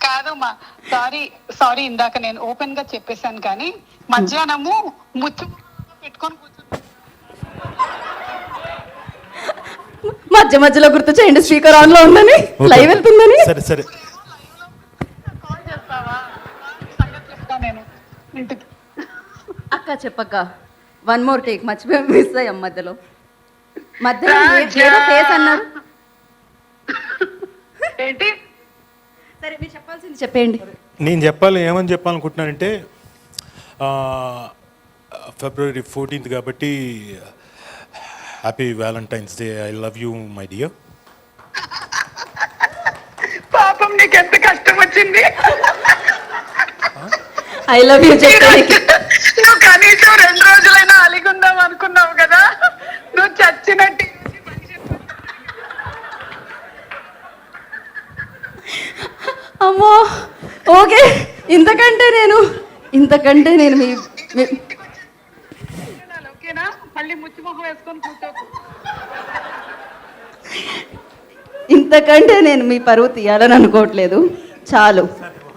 కాదమ్మా, sorry sorry, ఇందాక నేను ఓపెన్ గా చెప్పేశాను, కానీ మధ్యాహ్నము ముచ్చు పెట్టుకొని కూర్చున్నాను. మధ్య మధ్యలో గుర్తు చేయండి, స్పీకర్ ఆన్ లో ఉందని, లైవ్ వెళ్తుందని. సరే సరే, కాల్ చేస్తావా? సంగతి చెప్తా నేను ఇంటికి. అక్క చెప్పక్క, వన్ మోర్ టేక్, మర్చిపోయి మిస్ అయ్యాం మధ్యలో ఏదో ఫేస్ అన్నారు. ఏంటి? సరే మీరు చెప్పాల్సింది చెప్పేయండి. నేను ఏమని చెప్పాలనుకుంటున్నానంటే February 14th కాబట్టి happy Valentine's day. I love you my dear. పాపం నీకు ఎంత కష్టం వచ్చింది. ఐ లవ్ యూ చెప్పడానికి నువ్వు కనీసం 2 రోజులైనా అలిగుందాం అనుకున్నావు కదా, నువ్వు చచ్చినట్టు. అమ్మో ఓకే, ఇంతకంటే నేను మీ ఓకేనా? మళ్ళీ ముచ్చిమొహం వేసుకొని కూర్చోకు. ఇంతకంటే నేను మీ పరువు తీయాలని అనుకోవట్లేదు, చాలు.